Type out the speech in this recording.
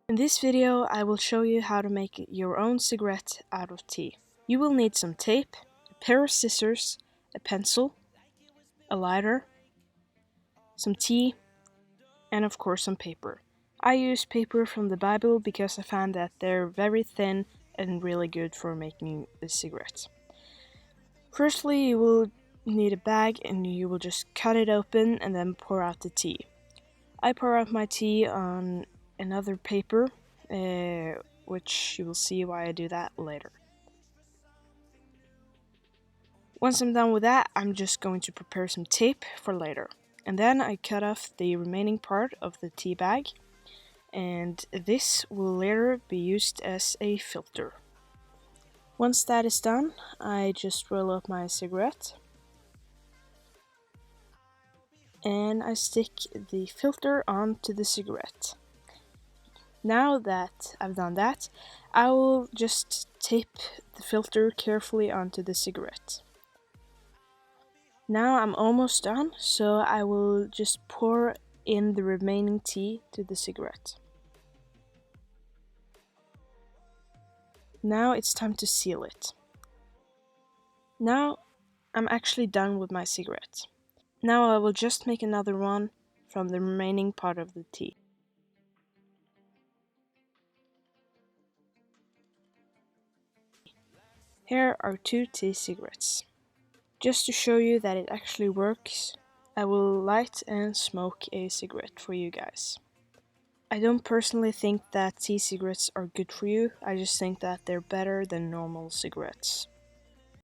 In this video, I will show you how to make your own cigarette out of tea. You will need some tape, a pair of scissors, a pencil, a lighter, some tea, and of course some paper. I use paper from the Bible because I found that they're very thin and really good for making the cigarettes. Firstly, you will need a bag and you will just cut it open and then pour out the tea. I pour out my tea on another paper, which you will see why I do that later. Once I'm done with that, I'm just going to prepare some tape for later. And then I cut off the remaining part of the tea bag, and this will later be used as a filter. Once that is done, I just roll up my cigarette and I stick the filter onto the cigarette. Now that I've done that, I will just tape the filter carefully onto the cigarette. Now I'm almost done, so I will just pour in the remaining tea to the cigarette. Now it's time to seal it. Now I'm actually done with my cigarette. Now I will just make another one from the remaining part of the tea. Here are 2 tea cigarettes. Just to show you that it actually works, I will light and smoke a cigarette for you guys. I don't personally think that tea cigarettes are good for you, I just think that they're better than normal cigarettes.